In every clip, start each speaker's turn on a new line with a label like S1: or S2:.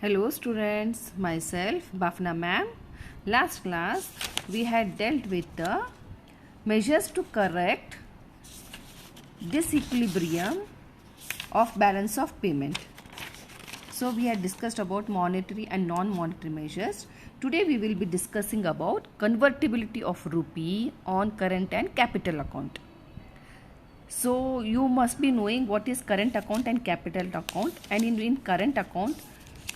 S1: Hello students, myself Bafna ma'am. Last class we had dealt with the measures to correct disequilibrium of balance of payment. So we had discussed about monetary and non-monetary measures. Today we will be discussing about convertibility of rupee on current and capital account. So you must be knowing what is current account and capital account, and in current account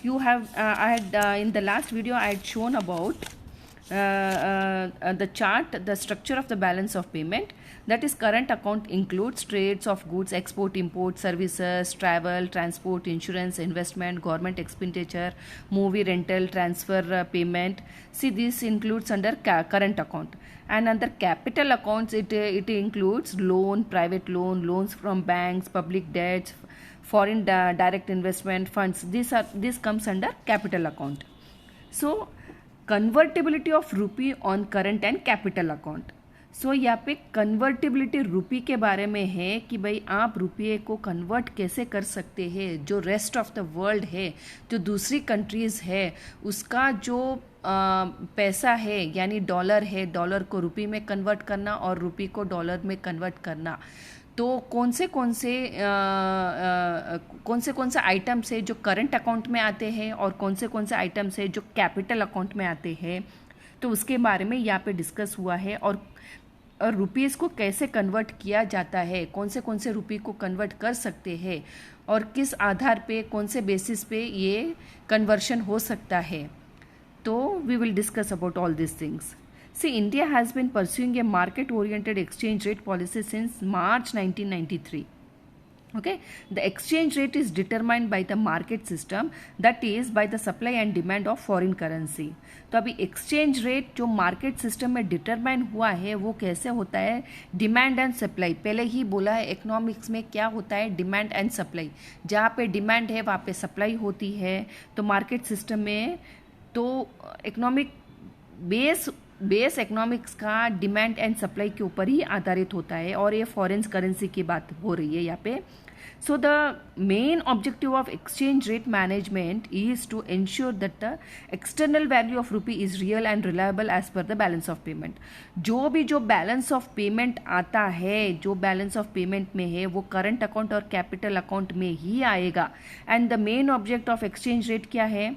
S1: you have I had in the last video I had shown about the chart, the structure of the balance of payment. That is, current account includes trades of goods, export, import, services, travel, transport, insurance, investment, government expenditure, movie rental, transfer payment. See, this includes under current account. And under capital accounts, it includes loan, private loan, loans from banks, public debts, foreign direct investment funds. This comes under capital account. So convertibility of rupee on current and capital account. So यहाँ पे convertibility रूपी के बारे में है कि भाई आप रुपये को कन्वर्ट कैसे कर सकते हैं. जो रेस्ट ऑफ द वर्ल्ड है, जो दूसरी कंट्रीज़ है, उसका जो पैसा है यानी डॉलर है, डॉलर को रुपी में कन्वर्ट करना और रुपी को डॉलर में कन्वर्ट करना. तो कौन से आइटम्स है जो करंट अकाउंट में आते हैं और कौन से आइटम्स है जो कैपिटल अकाउंट में आते हैं, तो उसके बारे में यहाँ पे डिस्कस हुआ है. और रुपीज़ को कैसे कन्वर्ट किया जाता है, कौन से रुपये को कन्वर्ट कर सकते हैं और किस आधार पे, कौन से बेसिस पे ये कन्वर्शन हो सकता है. तो we will discuss about all this things. See, India has been pursuing a market-oriented exchange rate policy since March 1993. Okay, the exchange rate is determined by the market system, that is by the supply and demand of foreign currency. तो अभी exchange rate जो market system में determine हुआ है वो कैसे होता है? Demand and supply. पहले ही बोला है economics में क्या होता है demand and supply. जहाँ पे demand है वहाँ पे supply होती है. तो market system में तो economic बेस इकोनॉमिक्स का डिमांड एंड सप्लाई के ऊपर ही आधारित होता है. और ये फॉरेन करेंसी की बात हो रही है यहाँ पे. So the main objective of exchange rate management is to ensure that the external value of rupee is real and reliable as per the balance of payment. जो बैलेंस ऑफ पेमेंट आता है, जो बैलेंस ऑफ पेमेंट में है, वो current account और capital account में ही आएगा. And the main object of exchange rate क्या है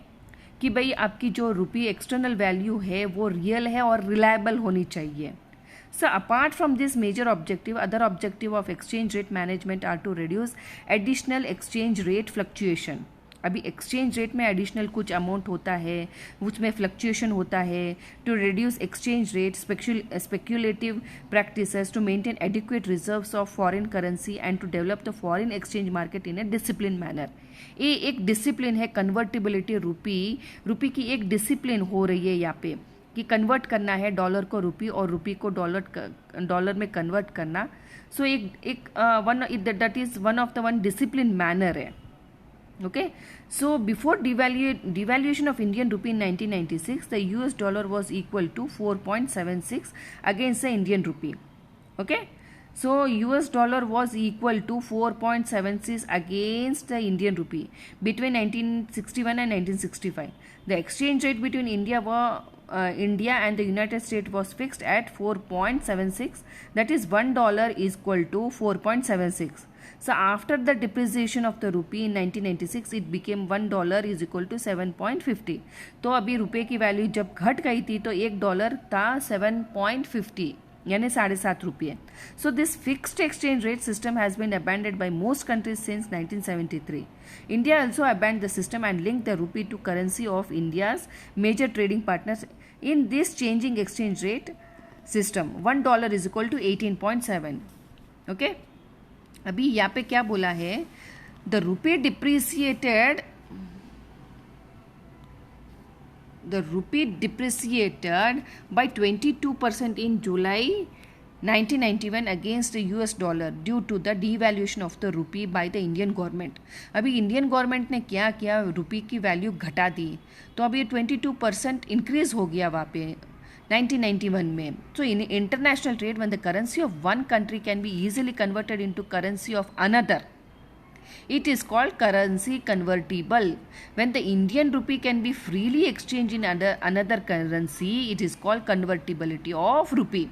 S1: कि भाई आपकी जो रुपी एक्सटर्नल वैल्यू है वो रियल है और रिलायबल होनी चाहिए. So apart from this major objective, other objective of exchange rate management are to reduce additional exchange rate fluctuation. अभी एक्सचेंज रेट में एडिशनल कुछ अमाउंट होता है, उसमें फ्लक्चुएशन होता है. To reduce exchange rate, speculative practices, to maintain adequate reserves of foreign currency and to develop the foreign exchange market in a discipline manner. ये एक डिसिप्लिन है कन्वर्टिबिलिटी रुपी की एक डिसिप्लिन हो रही है यहाँ पे कि कन्वर्ट करना है डॉलर को रुपी और रुपी को डॉलर में कन्वर्ट करना. So that is one of the one discipline manner है. Okay, so before devaluation of Indian rupee in 1996, the US dollar was equal to 4.76 against the Indian rupee. Okay, so US dollar was equal to 4.76 against the Indian rupee between 1961 and 1965. The exchange rate between India and the United States was fixed at 4.76. That is $1 is equal to 4.76. So after the depreciation of the rupee in 1996, it became $1 is equal to 7.50. तो अभी रुपये की value जब घट गई थी तो $1 था 7.50 यानी 7.5 रुपये. So this fixed exchange rate system has been abandoned by most countries since 1973. India also abandoned the system and linked the rupee to currency of India's major trading partners. In this changing exchange rate system, $1 is equal to 18.7. Okay. अभी यहाँ पे क्या बोला है? The rupee depreciated by 22% in July 1991 against the US dollar due to the devaluation of the rupee by the Indian government. अभी Indian government ने क्या किया? रुपी की वैल्यू घटा दी, तो अभी 22% इंक्रीज हो गया वहाँ पे 1991 में. So in international trade, when the currency of one country can be easily converted into currency of another, It is called currency convertible. When the Indian rupee can be freely exchanged in another currency, it is called convertibility of rupee.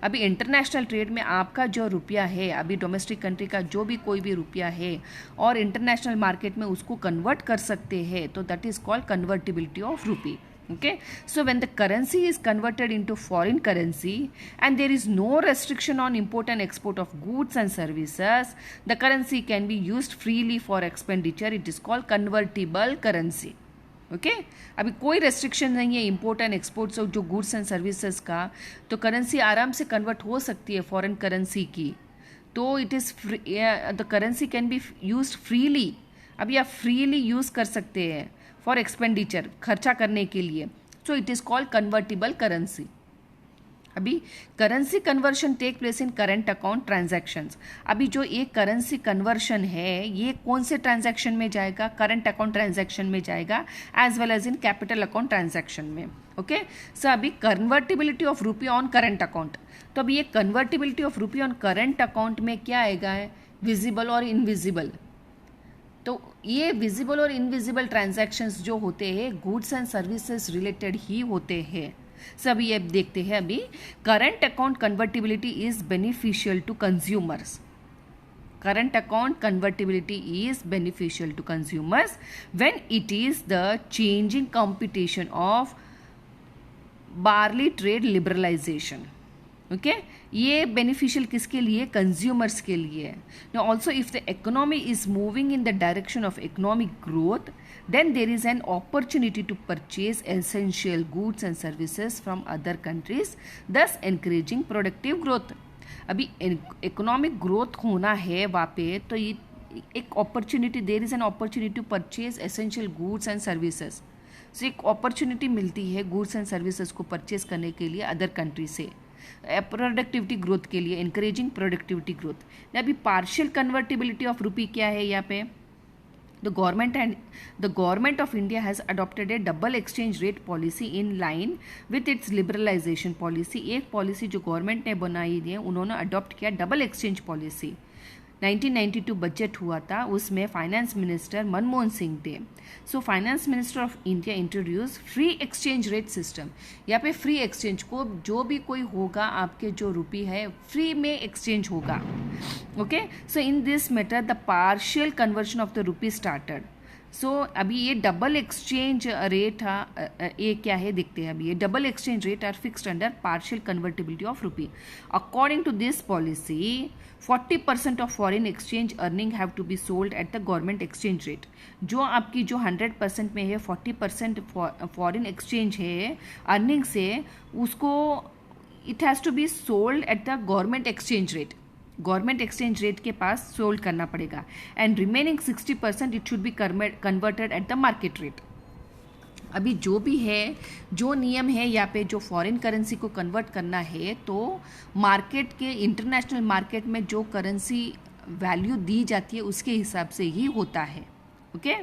S1: अभी international trade में आपका जो रुपया है, अभी domestic country का जो भी कोई भी रुपया है और इंटरनेशनल मार्केट में उसको कन्वर्ट कर सकते हैं, तो that is called convertibility of rupee. Okay, so when the currency is converted into foreign currency and there is no restriction on import and export of goods and services, the currency can be used freely for expenditure. It is called convertible currency. Okay अभी कोई restriction नहीं है import and exports of जो goods and services का, तो currency आराम से convert हो सकती है फॉरेन करेंसी की. तो it is the currency can be used freely. अभी आप फ्रीली यूज़ कर सकते हैं फॉर एक्सपेंडिचर, खर्चा करने के लिए. So it is called convertible currency. अभी currency conversion take place in current account transactions. अभी जो ये करेंसी कन्वर्शन है ये कौन से ट्रांजैक्शन में जाएगा? करंट अकाउंट ट्रांजैक्शन में जाएगा as well as in capital account transaction में. ओके सो अभी convertibility of rupee on current account. तो अभी ये convertibility of rupee on current account में क्या आएगा? विजिबल और इनविजिबल. तो ये विजिबल और इनविजिबल ट्रांजैक्शंस जो होते हैं गुड्स एंड सर्विसेज रिलेटेड ही होते हैं. सभी ये देखते हैं. अभी current account convertibility is beneficial to consumers. Current account convertibility is beneficial to consumers when it is the changing competition of barley trade liberalisation. Okay ये बेनिफिशियल किसके लिए? कंज्यूमर्स के लिए. Now also if the economy is moving in the direction of economic growth, then there is an opportunity to purchase essential goods and services from other countries, thus encouraging productive growth. अभी economic growth होना है वहाँ पे, तो ये एक opportunity, there is an opportunity to purchase essential goods and services. So एक opportunity मिलती है गुड्स एंड सर्विसेज को परचेज करने के लिए अदर कंट्री से, प्रोडक्टिविटी ग्रोथ के लिए, इंकरेजिंग प्रोडक्टिविटी ग्रोथ. अभी पार्शियल कन्वर्टिबिलिटी ऑफ रुपी क्या है यहाँ पे? The government of India has adopted a double exchange rate policy in line with its liberalization policy. एक पॉलिसी जो गवर्नमेंट ने बनाई है उन्होंने अडॉप्ट किया डबल एक्सचेंज पॉलिसी. 1992 बजट हुआ था, उसमें फाइनेंस मिनिस्टर मनमोहन सिंह थे. So finance minister of India introduce free exchange rate system. यहाँ पे फ्री एक्सचेंज को जो भी कोई होगा आपके जो रुपी है फ्री में एक्सचेंज होगा. Okay so in this matter the partial conversion of the rupee started. So अभी ये डबल एक्सचेंज रेट ये क्या है देखते हैं. अभी ये double exchange rate are fixed under partial convertibility of rupee. According to this policy 40% of foreign exchange earning have to be sold at the government exchange rate. जो आपकी जो 100% में है 40% फॉरेन एक्सचेंज है अर्निंग से, उसको it has to be sold at the government exchange rate. Government exchange rate के पास सोल्ड करना पड़ेगा. And remaining 60% it should be converted at the market rate. अभी जो भी है, जो नियम है यहाँ पे, जो फॉरेन करेंसी को कन्वर्ट करना है तो मार्केट के, इंटरनेशनल मार्केट में जो करेंसी वैल्यू दी जाती है उसके हिसाब से ही होता है. Okay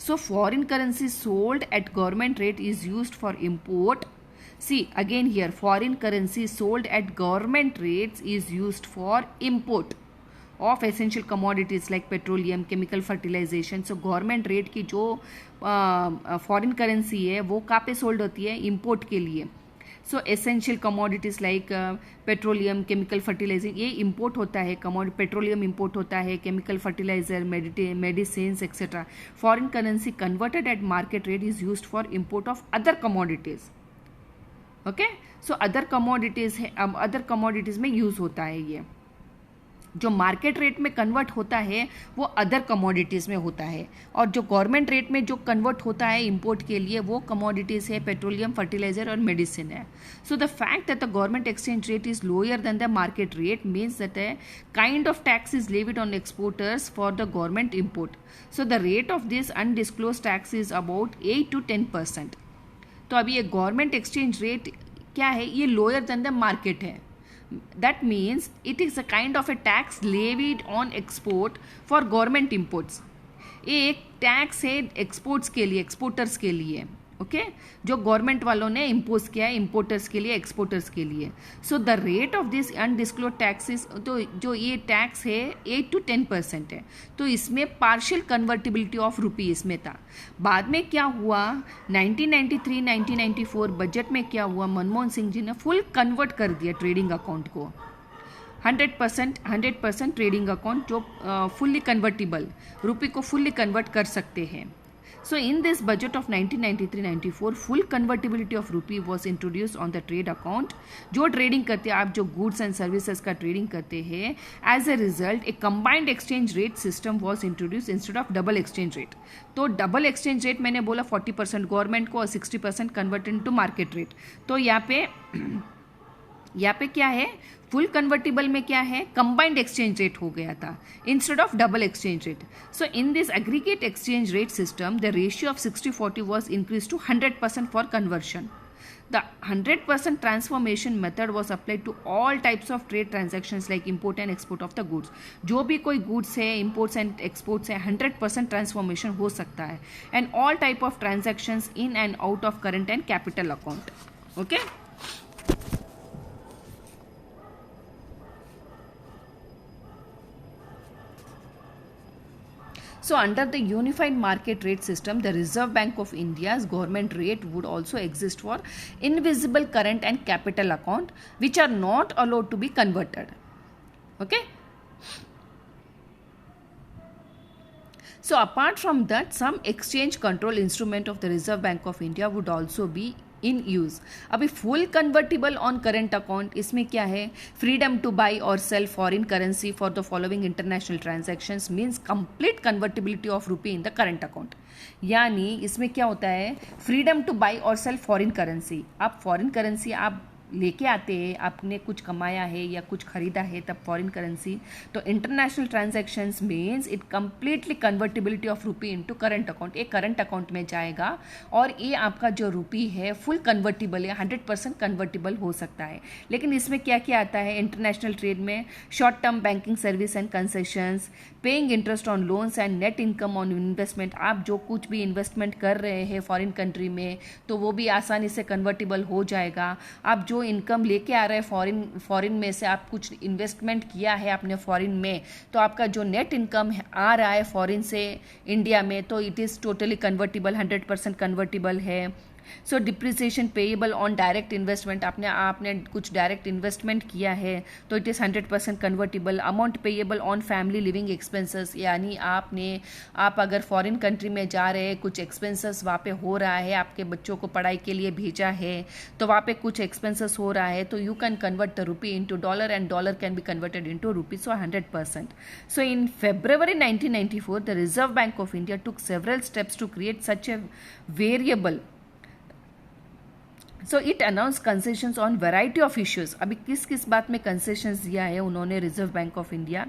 S1: so foreign currency sold at government rate is used for import. See again here, foreign currency sold at government rates is used for import of essential commodities like petroleum, chemical fertilization. So government rate की जो foreign currency है वो कहाँ पे sold होती है? Import के लिए. So essential commodities like petroleum, chemical fertiliser, ये इम्पोर्ट होता है. पेट्रोलियम इम्पोर्ट होता है, chemical fertiliser, medicine etcetera. Foreign currency converted at market rate is used for import of other commodities. Okay so other commodities है, अब other commodities में use होता है. ये जो मार्केट रेट में कन्वर्ट होता है वो अदर कमोडिटीज़ में होता है, और जो गवर्नमेंट रेट में जो कन्वर्ट होता है इंपोर्ट के लिए वो कमोडिटीज़ है पेट्रोलियम, फर्टिलाइजर और मेडिसिन है. So the fact that the government exchange rate is lower than the market rate means that a kind of tax is levied on exporters for the government import. So the rate of this undisclosed tax is about 8 to 10%. तो अभी ये government exchange rate क्या है? ये lower than the market है. That means it is a kind of A tax levied on export for government imports. ये एक tax है एक्सपोर्ट्स के लिए, एक्सपोर्टर्स के लिए. ओके जो गवर्नमेंट वालों ने इम्पोज किया है इम्पोर्टर्स के लिए, एक्सपोर्टर्स के लिए. So the rate of this undisclosed taxes, तो जो ये टैक्स है 8 to 10% है. तो इसमें पार्शियल कन्वर्टिबिलिटी ऑफ रुपी इसमें था. बाद में क्या हुआ, 1993-1994 बजट में क्या हुआ, मनमोहन सिंह जी ने फुल कन्वर्ट कर दिया ट्रेडिंग अकाउंट को. 100% ट्रेडिंग अकाउंट जो फुल्ली कन्वर्टिबल, रुपी को फुल्ली कन्वर्ट कर सकते हैं. So in this budget of 1993-94 full convertibility of rupee was introduced on the trade account. जो ट्रेडिंग करते हैं आप, जो गुड्स एंड सर्विसेज का ट्रेडिंग करते हैं, as a result a combined exchange rate system was introduce instead of double exchange rate. तो double exchange rate मैंने बोला 40% गवर्नमेंट को और 60% कन्वर्ट इनटू मार्केट रेट. तो यहाँ पे क्या है, फुल कन्वर्टिबल में क्या है, कंबाइंड एक्सचेंज रेट हो गया था instead of double exchange rate. So in this aggregate exchange rate system the ratio of 60-40 was increase to 100% for conversion. The 100% transformation method was applied to all types of trade transactions like import and export of the goods. जो भी कोई goods है, imports and exports है, 100% transformation हो सकता है. And all type of transactions in and out of current and capital account. Okay? So under the unified market rate system, the Reserve Bank of India's government rate would also exist for invisible current and capital account, which are not allowed to be converted. Okay. So apart from that, some exchange control instrument of the Reserve Bank of India would also be in use. अभी full convertible on current account, इसमें क्या है, freedom to buy और sell foreign currency for the following international transactions means complete convertibility of rupee in the current account. यानी इसमें क्या होता है, फ्रीडम टू बाई और सेल फॉरेन करेंसी. आप फॉरेन करेंसी आप लेके आते हैं, आपने कुछ कमाया है या कुछ खरीदा है तब फॉरेन करेंसी. तो international transactions means it completely convertibility of rupee into current account. ये करंट अकाउंट में जाएगा और ये आपका जो रुपी है फुल कन्वर्टिबल है, 100% कन्वर्टिबल हो सकता है. लेकिन इसमें क्या क्या आता है इंटरनेशनल ट्रेड में, short term banking service and concessions, paying interest on loans and net income on investment. आप जो कुछ भी इन्वेस्टमेंट कर रहे हैं फॉरेन कंट्री में तो वो भी आसानी से कन्वर्टिबल हो जाएगा. आप जो इनकम लेके आ रहे हैं फॉरेन में से, आप कुछ इन्वेस्टमेंट किया है आपने फॉरेन में, तो आपका जो नेट इनकम आ रहा है फॉरेन से इंडिया में, तो it is totally convertible, 100% convertible है. So depreciation payable on direct investment, आपने कुछ डायरेक्ट इन्वेस्टमेंट किया है तो it is 100% convertible. Amount payable on family living expenses, यानी आप अगर फॉरेन कंट्री में जा रहे हैं, कुछ एक्सपेंसेस वहाँ पे हो रहा है, आपके बच्चों को पढ़ाई के लिए भेजा है तो वहाँ पे कुछ एक्सपेंसेस हो रहा है, तो you can convert the rupee into dollar and dollar can be converted into rupee. So 100%. So in February 1994 the Reserve bank of India took several steps to create such a variable. So it announce concessions on variety of issues. अभी किस किस बात में concessions दिया है उन्होंने Reserve bank of India.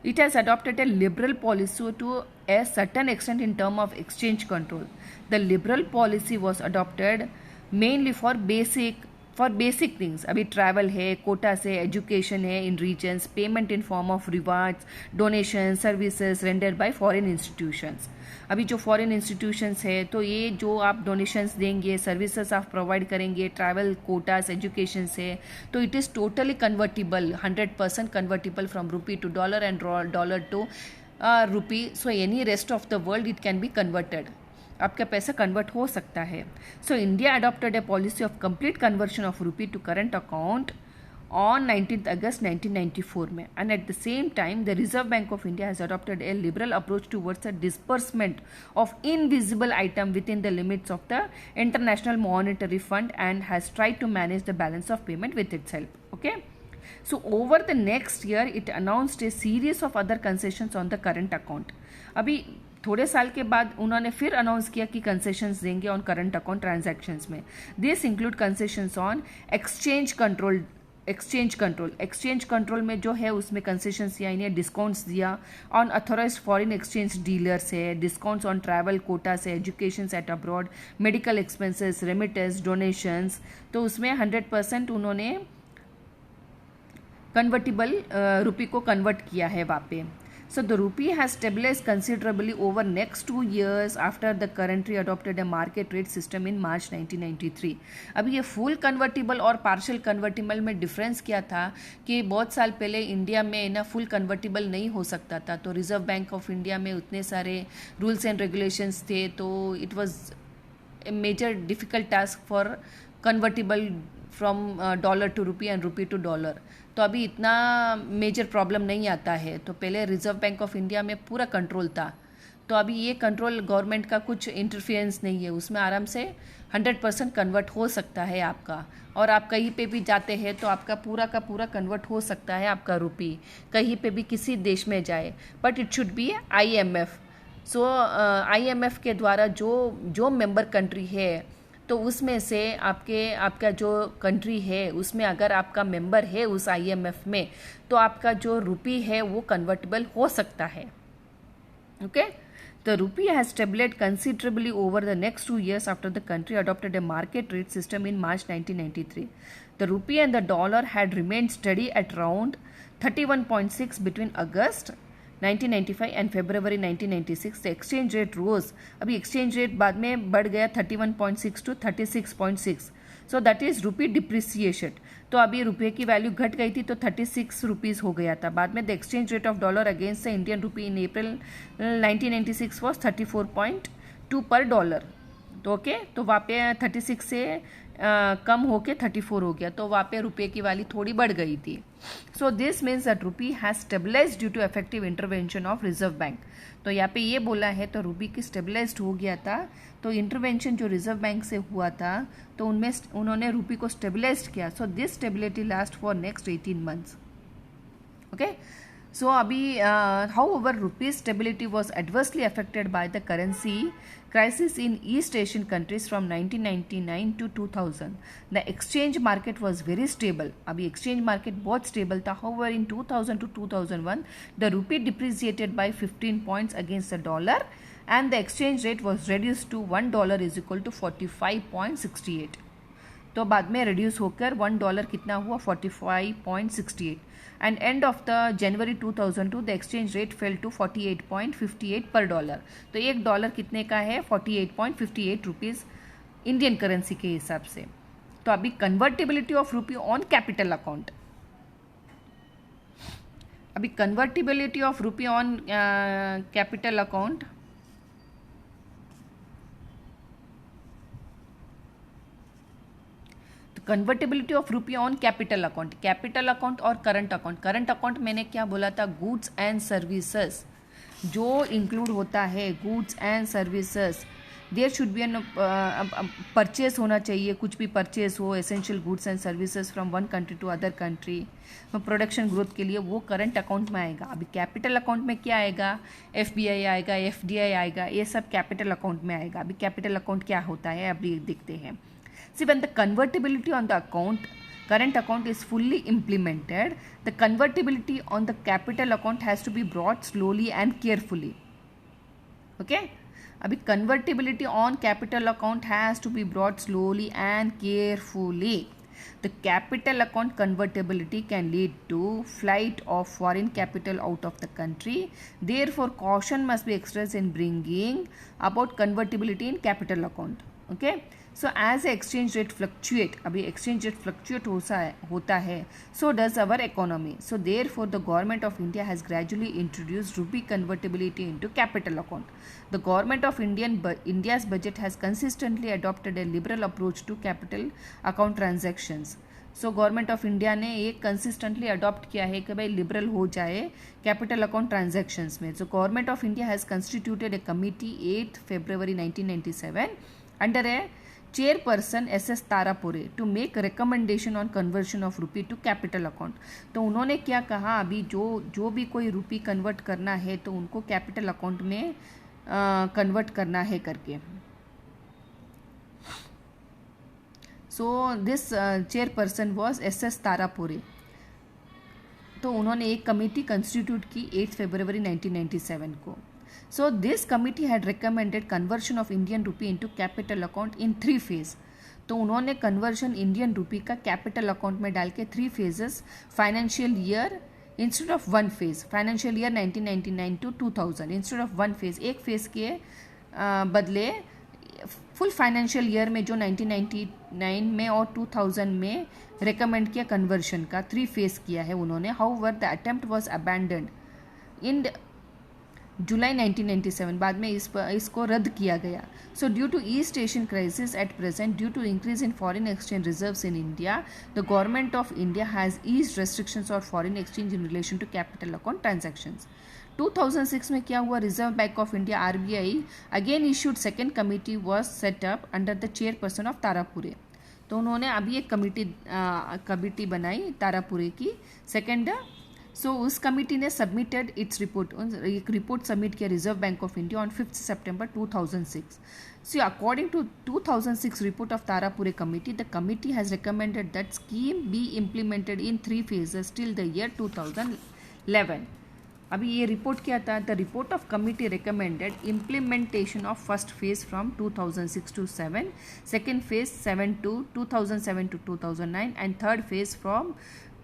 S1: It has adopted a liberal policy to a certain extent in term of exchange control. The liberal policy was adopted mainly for basic things. अभी travel है, कोटा से education है in reasons, payment in form of rewards, donation, services rendered by foreign institutions. अभी जो foreign institutions है तो ये जो आप डोनेशंस देंगे, सर्विसेज आप प्रोवाइड करेंगे, ट्रैवल कोटास एजुकेशन से, तो it is totally convertible, 100% convertible from rupee to dollar and dollar to rupee. So any rest of the world it can be converted, आपका पैसा कन्वर्ट हो सकता है. So India adopted a policy of complete conversion of rupee to current account on 19th August 1994 में. And at the same time the Reserve Bank of India has adopted a liberal approach towards the disbursement of invisible item within the limits of the International Monetary Fund and has tried to manage the balance of payment with itself. Okay. So over the next year it announced a series of other concessions on the current account. अभी थोड़े साल के बाद उन्होंने फिर announce किया कि concessions देंगे ऑन करंट अकाउंट ट्रांजैक्शंस में. This include concessions on exchange control में जो है उसमें कंसेशंस या इन्हें डिस्काउंट्स दिया on authorised foreign exchange dealers है, डिस्काउंट्स ऑन ट्रैवल कोटा से, education at abroad, medical expenses, remittance, donations. तो उसमें 100% उन्होंने कन्वर्टिबल रुपी को कन्वर्ट किया है वहाँ पे. So the rupee has stabilized considerably over next 2 years after the country adopted a market rate system in March 1993. अभी ये फुल कन्वर्टिबल और पार्शियल कन्वर्टिबल में डिफरेंस क्या था कि बहुत साल पहले इंडिया में ना फुल कन्वर्टिबल नहीं हो सकता था, तो रिजर्व बैंक ऑफ इंडिया में उतने सारे रूल्स एंड रेगुलेशंस थे, तो it was a major difficult task for convertible from dollar to rupee and rupee to dollar. तो अभी इतना मेजर प्रॉब्लम नहीं आता है. तो पहले रिजर्व बैंक ऑफ इंडिया में पूरा कंट्रोल था, तो अभी ये कंट्रोल गवर्नमेंट का कुछ इंटरफेरेंस नहीं है, उसमें आराम से 100% कन्वर्ट हो सकता है आपका. और आप कहीं पे भी जाते हैं तो आपका पूरा का पूरा कन्वर्ट हो सकता है आपका रुपी, कहीं पे भी किसी देश में जाए, but it should B IMF. So IMF के द्वारा जो मेंबर कंट्री है, तो उसमें से आपका जो कंट्री है उसमें अगर आपका मेंबर है उस IMF में, तो आपका जो रुपी है वो कन्वर्टेबल हो सकता है. Okay. The rupee has stabilized considerably over the next 2 years after the country adopted a market rate system in March 1993. The rupee and the dollar had remained steady at around 31.6 between August 1995 and February 1996. The exchange rate rose. अभी exchange rate बाद में बढ़ गया 31.6 to 36.6. So that is rupee depreciation. तो अभी रुपये की value घट गई थी, तो 36 रुपीज़ हो गया था. बाद में the exchange rate of dollar against the Indian rupee in April 1996 was 34.2 पर डॉलर. तो ओके, तो वहाँ पे 36 से कम होके 34 हो गया, तो वहाँ पे रुपये की वैल्यू थोड़ी बढ़ गई थी. So this means that rupee has stabilised due to effective intervention of Reserve Bank. तो यहाँ पे ये बोला है तो रुपी की स्टेबलाइज्ड हो गया था, तो इंटरवेंशन जो रिजर्व बैंक से हुआ था तो उनमें उन्होंने रुपी को स्टेबलाइज्ड किया. So this stability last for next 18 months. Okay. So अभी however rupee's stability was adversely affected by the currency crisis in East Asian countries from 1999 to 2000. The exchange market was very stable. अभी exchange market बहुत stable था. However in 2000 to 2001 the rupee depreciated by 15 points against the dollar and the exchange rate was reduced to $1 is equal to 45.68. तो बाद में reduce होकर $1 कितना हुआ 45.68. And end of the January 2002 the exchange rate fell to 48.58 per dollar. तो $1 कितने का है 48.58 रुपीज़ इंडियन करेंसी के हिसाब से. तो अभी convertibility of rupee on capital account. अभी convertibility of rupee on capital account. Convertibility of rupee on capital account और करंट अकाउंट. करंट अकाउंट मैंने क्या बोला था, गुड्स एंड सर्विसेज जो इंक्लूड होता है, goods and services. There should be an purchase होना चाहिए, कुछ भी परचेज हो, essential goods and services from one country to other country, production growth के लिए, वो करंट अकाउंट में आएगा. अभी कैपिटल अकाउंट में क्या आएगा, FBI आएगा, FDI आएगा, ये सब कैपिटल अकाउंट में आएगा. अभी कैपिटल अकाउंट क्या होता है अभी देखते हैं. See, when the convertibility on the current account is fully implemented, the convertibility on the capital account has to be brought slowly and carefully. Okay? Abhi convertibility on capital account has to be brought slowly and carefully. The capital account convertibility can lead to flight of foreign capital out of the country. Therefore, caution must be expressed in bringing about convertibility in capital account. Okay? So as the exchange rate fluctuate, अभी exchange rate fluctuate होता है, so does our economy. So therefore the government of India has gradually introduced rupee convertibility into capital account. The government of India's budget has consistently adopted a liberal approach to capital account transactions. So government of India ने एक consistently adopt किया है कि भाई liberal हो जाए capital account transactions में. So government of India has constituted a committee 8 February 1997 under a chairperson SS Tarapore to make recommendation on conversion of rupee to capital account. तो उन्होंने क्या कहा, अभी जो भी कोई रुपी कन्वर्ट करना है तो उनको कैपिटल अकाउंट में कन्वर्ट करना है करके. So this chairperson was SS तारापुरे. तो उन्होंने एक कमेटी कंस्टिट्यूट की 8 February 1997 को. So this committee had recommended conversion of Indian rupee into capital account in 3 phases. तो उन्होंने कन्वर्शन इंडियन रुपी का कैपिटल अकाउंट में डाल के 3 phases financial year instead of one phase, financial year 1999 to 2000, instead of one phase, एक phase के बदले full financial year में जो 1999 में और 2000 में रिकमेंड किया कन्वर्शन का 3 फेज किया है उन्होंने. However the attempt was abandoned in July 1997, बाद में इसको रद्द किया गया. So due to east Asian crisis at present, due to increase in foreign exchange reserves in India, the government of India has eased restrictions on foreign exchange in relation to capital account transactions. 2006 में क्या हुआ, reserve bank of India RBI again issued second committee was set up under the chairperson of तारापुरे. तो उन्होंने अभी एक committee बनाई तारापुरे की second. सो उस कमिटी ने सबमिटेड इट्स रिपोर्ट, एक रिपोर्ट सबमिट किया reserve bank of India on 5 September 2006. So according to 2006 report of Tarapure committee, the committee has recommended that scheme be implemented in 3 phases till the year 2011. अभी ये report क्या था, the report of committee recommended implementation of first phase from 2006 to 7, second phase 2007 to 2009 and third phase from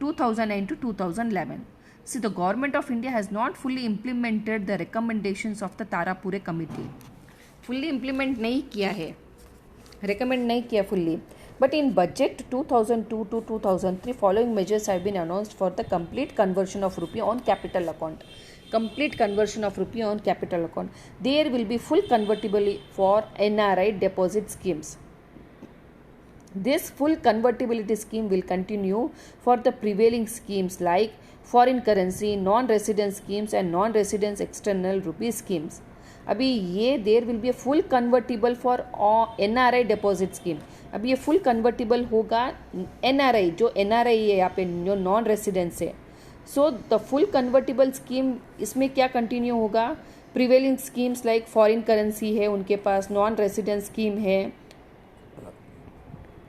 S1: 2009 to 2011. See, the government of India has not fully implemented the recommendations of the Tarapure committee. Fully implement नहीं किया है, recommend नहीं किया fully. But in budget 2002 to 2003, following measures have been announced for the complete conversion of rupee on capital account. Complete conversion of rupee on capital account. There will be full convertibility for NRI deposit schemes. This full convertibility scheme will continue for the prevailing schemes like foreign currency, non-resident schemes and non-resident external rupee schemes. अभी ये there will be a full convertible for NRI deposit scheme. अभी ये full convertible होगा NRI, जो NRI है यहाँ पे, जो नॉन रेसिडेंस है. So the full convertible scheme इसमें क्या कंटिन्यू होगा, prevailing schemes like foreign currency है उनके पास, नॉन रेसिडेंस स्कीम है,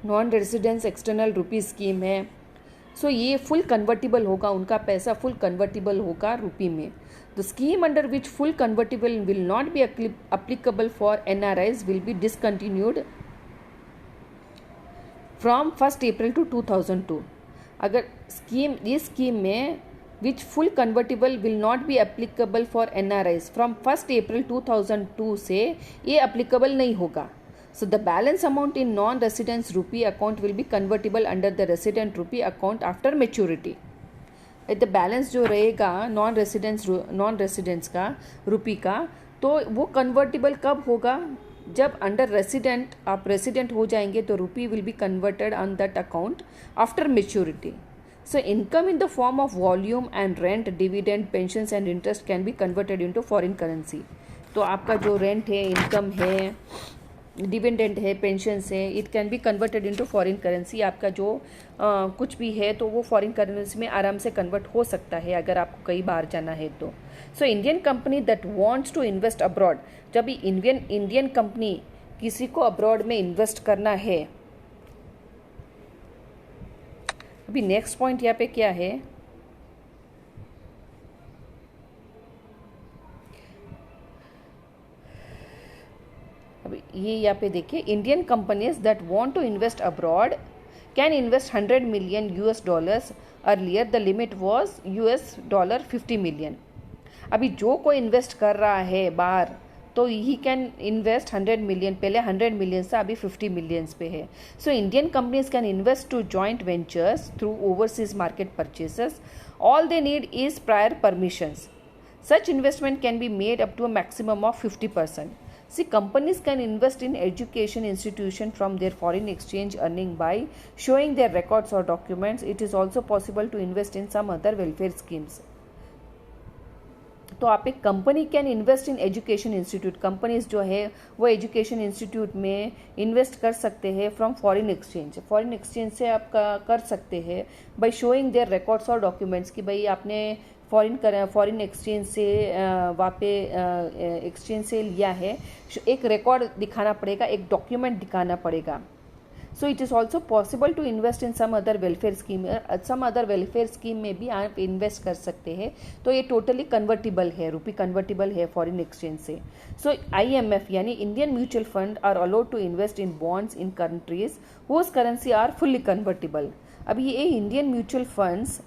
S1: नॉन रेसिडेंस एक्सटर्नल रुपी स्कीम है. सो ये फुल कन्वर्टिबल होगा, उनका पैसा फुल कन्वर्टिबल होगा रुपी में. The scheme under which full convertible will not be applicable for NRIs will be discontinued from 1 April to 2002. अगर इस स्कीम में which full convertible will not be applicable for NRIs from 1 April 2002 से ये applicable नहीं होगा. So the balance amount in non-residence rupee account will be convertible under the resident rupee account after maturity. The balance जो रहेगा non residence का रुपी का, तो वो कन्वर्टिबल कब होगा, जब अंडर रेसिडेंट आप रेसिडेंट हो जाएंगे तो रुपी will be converted on that account after maturity. So income in the form of volume and rent, dividend, pensions and interest can be converted into foreign currency. तो आपका जो रेंट है, income है, dividend है, pensions है, it can be converted into foreign currency. आपका जो कुछ भी है तो वो फॉरेन करेंसी में आराम से कन्वर्ट हो सकता है अगर आपको कई बार जाना है तो. So Indian company that wants to invest abroad, जब इंडियन कंपनी किसी को अब्रॉड में इन्वेस्ट करना है. अभी नेक्स्ट पॉइंट यहाँ पे क्या है, अभी ये यहाँ पे देखिए, Indian companies that want to invest abroad can invest $100 million. Earlier the limit was $50 million. अभी जो कोई इन्वेस्ट कर रहा है बाहर तो ही कैन इन्वेस्ट 100 million, पहले 100 million था, अभी 50 millions पे है. So Indian companies can invest to joint ventures through overseas market purchases. All they need is prior permissions. Such investment can be made up to a maximum of 50%. See, companies can invest in education institution from their foreign exchange earning by showing their records or documents. It is also possible to invest in some other welfare schemes. तो आप एक company can invest in education institute, companies जो है वो education institute में invest कर सकते हैं from foreign exchange. Foreign exchange से आप कर सकते हैं बाय शोइंग देयर रिकॉर्ड्स और डॉक्यूमेंट्स कि भाई आपने फॉरेन एक्सचेंज से वहाँ पे एक्सचेंज से लिया है, एक रिकॉर्ड दिखाना पड़ेगा, एक डॉक्यूमेंट दिखाना पड़ेगा. So it is also possible to invest in some other welfare scheme में भी आप इन्वेस्ट कर सकते हैं. तो ये टोटली कन्वर्टिबल है, रुपी कन्वर्टिबल है फॉरेन एक्सचेंज से. सो IMF यानी Indian mutual fund are allowed to invest in bonds in countries whose currency are fully convertible. अभी ये इंडियन म्यूचुअल फंड्स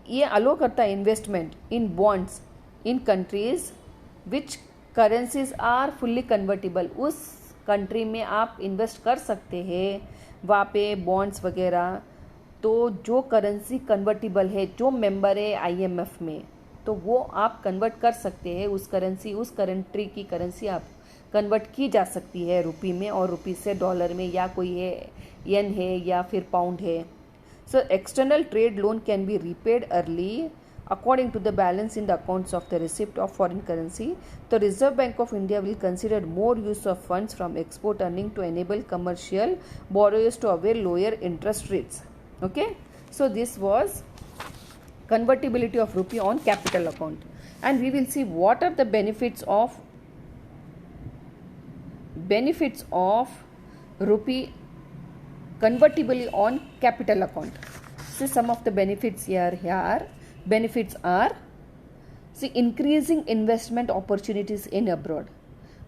S1: ये अलो करता है investment in bonds in countries which currencies are fully convertible. उस country में आप invest कर सकते हैं वहाँ पे बॉन्ड्स वगैरह, तो जो करेंसी कन्वर्टिबल है, जो मेंबर है आईएमएफ में, तो वो आप कन्वर्ट कर सकते हैं। उस करेंसी, उस कंट्री की करेंसी आप कन्वर्ट की जा सकती है रुपी में, और रुपी से डॉलर में, या कोई है येन है या फिर पाउंड है। So external trade loan can be repaid early according to the balance in the accounts of the receipt of foreign currency. The Reserve Bank of India will consider more use of funds from export earning to enable commercial borrowers to avail lower interest rates. Okay, so this was convertibility of rupee on capital account, and we will see what are the benefits of rupee convertibility on capital account. So some of the benefits here. Benefits are, see, increasing investment opportunities in abroad.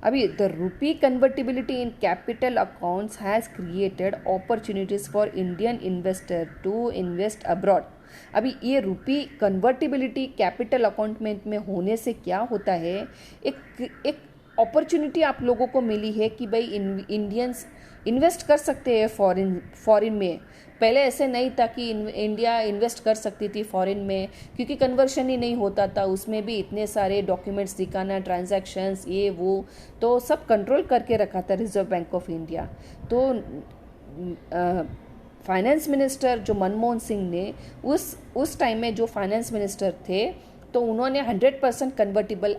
S1: अभी the rupee convertibility in capital accounts has created opportunities for Indian investor to invest abroad. अभी ये रुपी convertibility capital account में होने से क्या होता है, एक अपॉर्चुनिटी आप लोगों को मिली है कि भाई इंडियंस इन्वेस्ट कर सकते हैं फॉरेन में। पहले ऐसे नहीं था कि इंडिया इन्वेस्ट कर सकती थी फॉरेन में, क्योंकि कन्वर्शन ही नहीं होता था, उसमें भी इतने सारे डॉक्यूमेंट्स दिखाना, ट्रांजैक्शंस, ये वो, तो सब कंट्रोल करके रखा था रिजर्व बैंक ऑफ इंडिया। तो फाइनेंस मिनिस्टर जो मनमोहन सिंह ने उस टाइम में जो फाइनेंस मिनिस्टर थे, तो उन्होंने 100% कन्वर्टिबल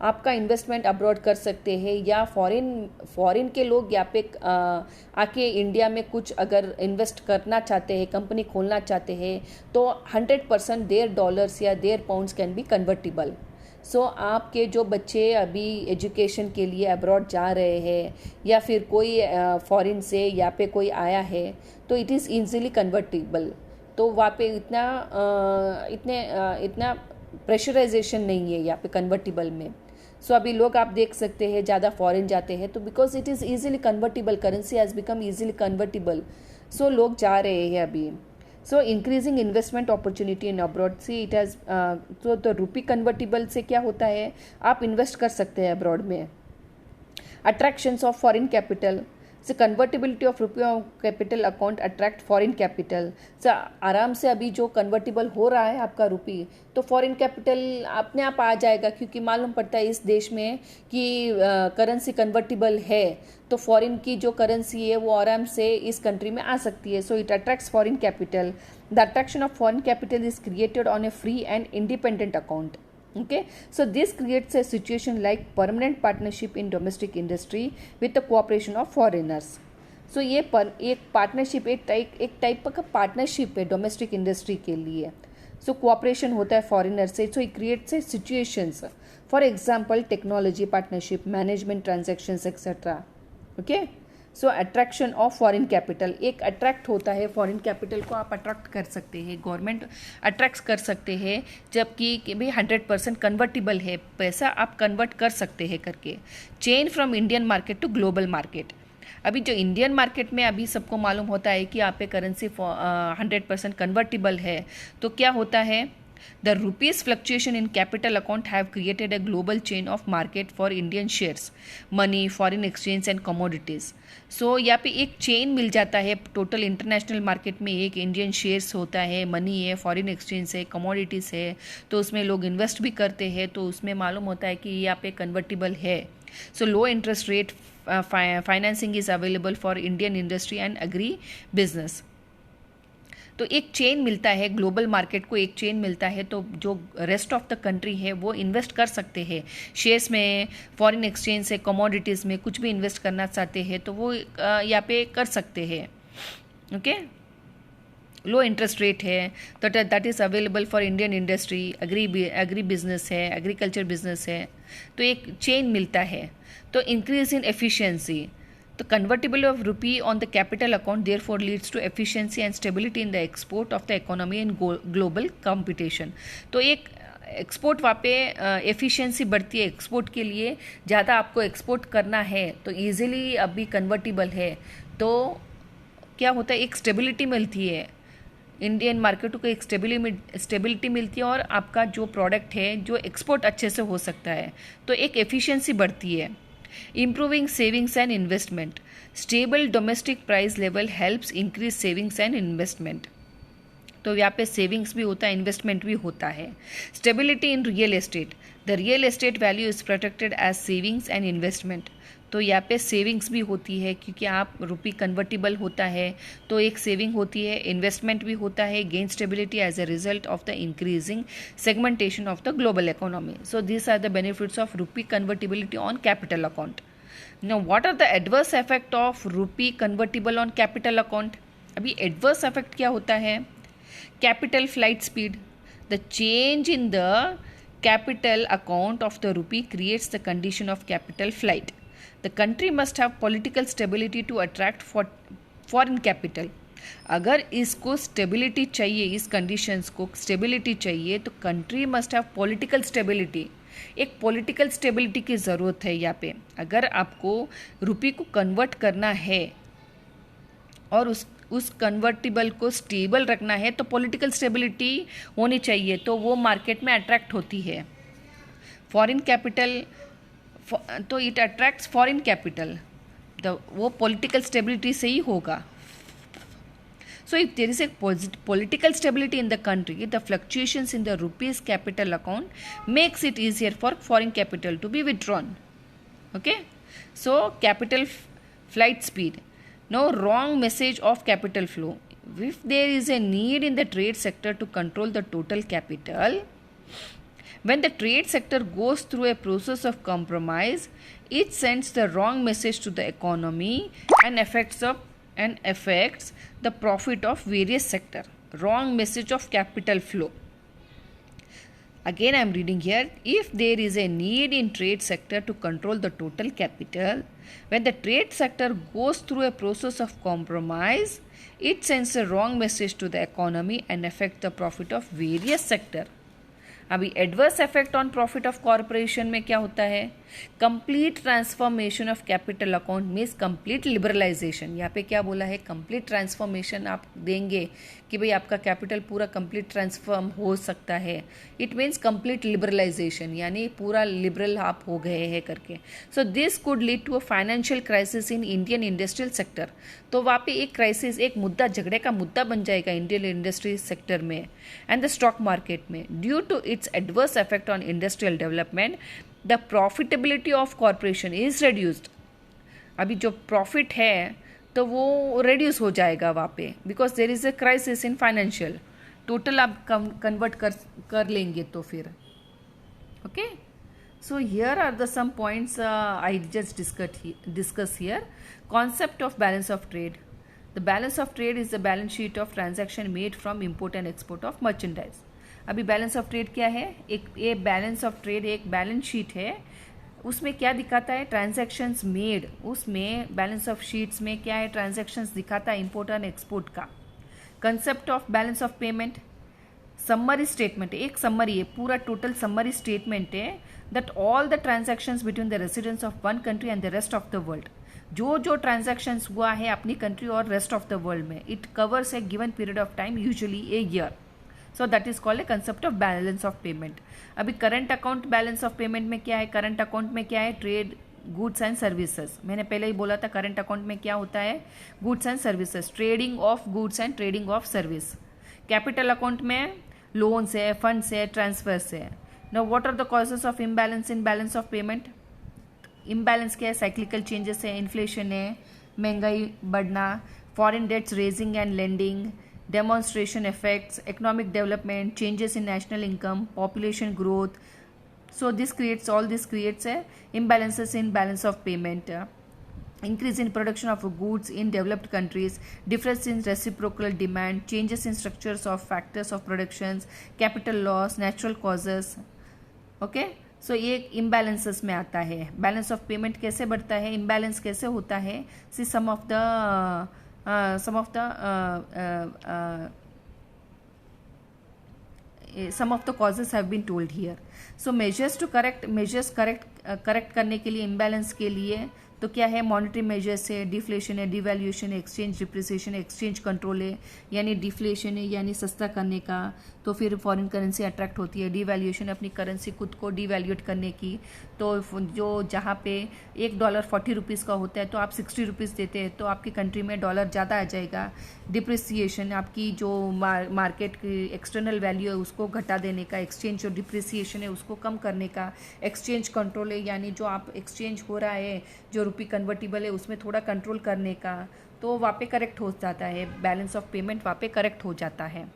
S1: आपका इन्वेस्टमेंट अब्रॉड कर सकते हैं, या फॉरेन के लोग यहाँ पे आके इंडिया में कुछ अगर इन्वेस्ट करना चाहते हैं, कंपनी खोलना चाहते हैं, तो 100% देयर डॉलर्स या their pounds can be convertible. So आपके जो बच्चे अभी एजुकेशन के लिए अब्रॉड जा रहे हैं, या फिर कोई फॉरेन से यहाँ पे कोई आया है, तो इट इज़ ईजिली कन्वर्टिबल। तो वहाँ पे इतना प्रेशराइजेशन नहीं है यहाँ पे कन्वर्टिबल में। सो अभी लोग आप देख सकते हैं ज़्यादा फॉरेन जाते हैं, तो because it is easily convertible, currency has become easily convertible, so लोग जा रहे हैं अभी। So increasing investment opportunity in abroad, see it has, तो रुपी कन्वर्टिबल से क्या होता है, आप इन्वेस्ट कर सकते हैं अब्रॉड में। Attractions of foreign capital, so convertibility of rupee capital account attract foreign capital. So आराम से अभी जो कन्वर्टिबल हो रहा है आपका रुपी, तो फॉरेन कैपिटल अपने आप आ जाएगा, क्योंकि मालूम पड़ता है इस देश में कि करेंसी कन्वर्टिबल है, तो फॉरेन की जो करेंसी है वो आराम से इस कंट्री में आ सकती है। So it attracts foreign capital. The attraction of foreign capital is created on A free and independent account. Okay, so this creates a situation like permanent partnership in domestic industry with the cooperation of foreigners. So ये एक partnership, एक type का partnership है domestic industry के लिए। सो cooperation होता है foreigner से, so it creates a situations, for example technology partnership, management transactions etcetera. Okay, so attraction of foreign capital, एक अट्रैक्ट होता है फॉरेन कैपिटल को आप अट्रैक्ट कर सकते हैं, गवर्नमेंट अट्रैक्ट कर सकते हैं, जबकि भाई 100% कन्वर्टिबल है, पैसा आप कन्वर्ट कर सकते हैं करके। Change from Indian market to global market, अभी जो इंडियन मार्केट में अभी सबको मालूम होता है कि आप पे करेंसी 100% कन्वर्टिबल है, तो क्या होता है, The rupees fluctuation in capital account have created a global chain of market for Indian shares, money, foreign exchange and commodities. So यहाँ पे एक चेन मिल जाता है, टोटल इंटरनेशनल मार्केट में एक इंडियन शेयर्स होता है, मनी है, फॉरेन एक्सचेंज है, कमोडिटीज़ है, तो उसमें लोग इन्वेस्ट भी करते हैं, तो उसमें मालूम होता है कि यहाँ पे कन्वर्टिबल है। So low interest rate financing is available for Indian industry and agri business. तो एक चेन मिलता है, ग्लोबल मार्केट को एक चेन मिलता है, तो जो रेस्ट ऑफ द कंट्री है वो इन्वेस्ट कर सकते हैं शेयर्स में, फॉरेन एक्सचेंज से, कमोडिटीज़ में, कुछ भी इन्वेस्ट करना चाहते हैं तो वो यहाँ पे कर सकते हैं। ओके, लो इंटरेस्ट रेट है, तो that is available for Indian industry, agri business है, एग्रीकल्चर बिजनेस है, तो एक चेन मिलता है। तो increase in efficiency, the convertibility of rupee on the capital account therefore leads to efficiency and stability in the export of the economy in global competition। तो एक export वहाँ पे एफिशिएंसी बढ़ती है, एक्सपोर्ट के लिए ज़्यादा आपको एक्सपोर्ट करना है तो ईजिली अभी कन्वर्टिबल है, तो क्या होता है, एक स्टेबिलिटी मिलती है इंडियन मार्केटों को एक स्टेबिलिटी मिलती है और आपका जो प्रोडक्ट है जो एक्सपोर्ट अच्छे से हो सकता है, तो एक एफिशिएंसी बढ़ती है। Improving savings and investment, stable domestic price level helps increase savings and investment. तो यहाँ पे सेविंग्स भी होता है, इन्वेस्टमेंट भी होता है। Stability in real estate, the real estate value is protected as savings and investment. तो यहाँ पे सेविंग्स भी होती है क्योंकि आप रुपी कन्वर्टिबल होता है तो एक सेविंग होती है, इन्वेस्टमेंट भी होता है, gain stability as a result of the increasing segmentation of the global economy. So this are the benefits of rupee convertibility on capital account. Now what are the adverse effect of rupee convertible on capital account? अभी adverse effect क्या होता है? Capital flight speed, the change in the capital account of the rupee creates the condition of capital flight. The country must have political stability to attract foreign capital. अगर इसको stability चाहिए, इस conditions को stability चाहिए, तो country must have political stability. एक political stability की ज़रूरत है यहाँ पे। अगर आपको रुपी को कन्वर्ट करना है और उस कन्वर्टिबल को स्टेबल रखना है तो पॉलिटिकल स्टेबिलिटी होनी चाहिए, तो वो मार्केट में अट्रैक्ट होती है फॉरेन कैपिटल, तो इट अट्रैक्ट्स फॉरेन कैपिटल, वो पॉलिटिकल स्टेबिलिटी से ही होगा। So if there is a political stability in the country, the fluctuations in the rupees capital account makes it easier for foreign capital to be withdrawn. Okay, so capital flight speed. Now wrong message of capital flow. If there is a need in the trade sector to control the total capital, when the trade sector goes through a process of compromise, it sends the wrong message to the economy and affects the profit of various sector. Wrong message of capital flow. Again I am reading here. If there is a need in trade sector to control the total capital, when the trade sector goes through a process of compromise, it sends a wrong message to the economy and affects the profit of various sector. अभी adverse effect on profit of corporation में क्या होता है? Complete transformation of capital account means complete liberalisation. यहाँ पे क्या बोला है? कंप्लीट ट्रांसफॉर्मेशन आप देंगे कि भाई आपका कैपिटल पूरा कंप्लीट ट्रांसफॉर्म हो सकता है। इट मीन्स कंप्लीट लिबरलाइजेशन, यानी पूरा लिबरल आप हो गए हैं करके। So this could lead to a financial crisis in Indian industrial sector. तो वहाँ पे एक क्राइसिस, एक मुद्दा, झगड़े का मुद्दा बन जाएगा इंडियन इंडस्ट्री सेक्टर में एंड द स्टॉक मार्केट में। Due to its adverse effect on industrial development, the profitability of corporation is reduced. अभी जो प्रॉफिट है तो वो रेड्यूस हो जाएगा वहाँ पे, because there is a crisis in financial. Total आप कन्वर्ट कर लेंगे तो फिर okay. So here are the some points I just discuss here. Concept of balance of trade. The balance of trade is the balance sheet of transaction made from import and export of merchandise. अभी balance of trade क्या है? ये balance of trade एक balance sheet है। उसमें क्या दिखाता है? Transactions made. उसमें बैलेंस ऑफ शीट्स में क्या है? ट्रांजैक्शंस दिखाता है इम्पोर्ट एंड एक्सपोर्ट का। Concept of balance of payment, summary statement, एक समरी है, पूरा टोटल समरी स्टेटमेंट है that all the transactions between the residents of one country and the rest of the world. जो जो transactions हुआ है अपनी कंट्री और रेस्ट ऑफ द वर्ल्ड में, it covers A given period of time, usually a year. So that is called a concept of balance of payment. अभी current account balance of payment में क्या है? Current account में क्या है? Trade, goods and services. मैंने पहले ही बोला था करंट अकाउंट में क्या होता है? Goods and services, trading of goods and trading of service. Capital account में लोन्स है, फंड्स है, ट्रांसफर्स है। Now what are the causes of imbalance in balance of payment? Imbalance क्या है? साइक्लिकल चेंजेस है, इन्फ्लेशन है, महंगाई बढ़ना, foreign debts raising and lending, demonstration effects, economic development, changes in national income, population growth. So this creates imbalances in balance of payment, increase in production of goods in developed countries, difference in reciprocal demand, changes in structures of factors of productions, capital loss, natural causes. Okay, so ये imbalances में आता है। balance of payment कैसे बढ़ता है? imbalance कैसे होता है? See some of the causes have been told here. So measures करने के लिए, imbalance के लिए, तो क्या है, मॉनेटरी मेजर्स है, डिफ्लेशन है, डिवैल्यूएशन है, एक्सचेंज डिप्रिसिएशन है, एक्सचेंज कंट्रोल है, यानी डिफ्लेशन है यानी सस्ता करने का, तो फिर फॉरेन करेंसी अट्रैक्ट होती है। डिवैल्यूएशन अपनी करेंसी खुद को डिवैल्यूएट करने की, तो जो जहाँ पे $1 40 रुपीज़ का होता है तो आप 60 रुपीज़ देते हैं तो आपकी कंट्री में डॉलर ज़्यादा आ जाएगा। डिप्रिसिएशन आपकी जो मार्केट की एक्सटर्नल वैल्यू है उसको घटा देने का, एक्सचेंज जो डिप्रिसिएशन है उसको कम करने का, एक्सचेंज कंट्रोल है यानी जो आप एक्सचेंज हो रहा है जो रुपी कन्वर्टिबल है उसमें थोड़ा कंट्रोल करने का, तो वहाँ पे करेक्ट हो जाता है, बैलेंस ऑफ पेमेंट वहाँ पे करेक्ट हो जाता है।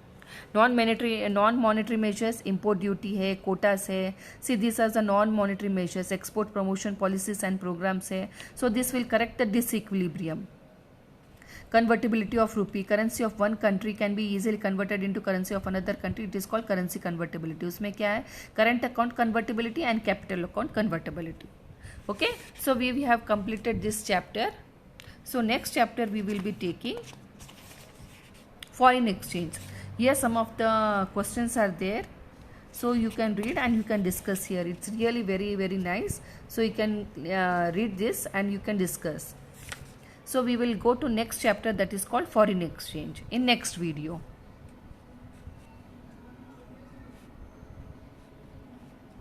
S1: Non monetary measures, import duty है, कोटास है, see this are the non monetary measures, export promotion policies and programmes है, so this will correct the disequilibrium. Convertibility of rupee, currency of one country can be easily converted into currency of another country, it is called currency convertibility। उसमें क्या है, current account convertibility and capital account convertibility। Okay, so we have completed this chapter. So next chapter we will be taking foreign exchange. Here some of the questions are there, so you can read and you can discuss here. It's really very nice, so you can read this and you can discuss. So we will go to next chapter, that is called foreign exchange, in next video.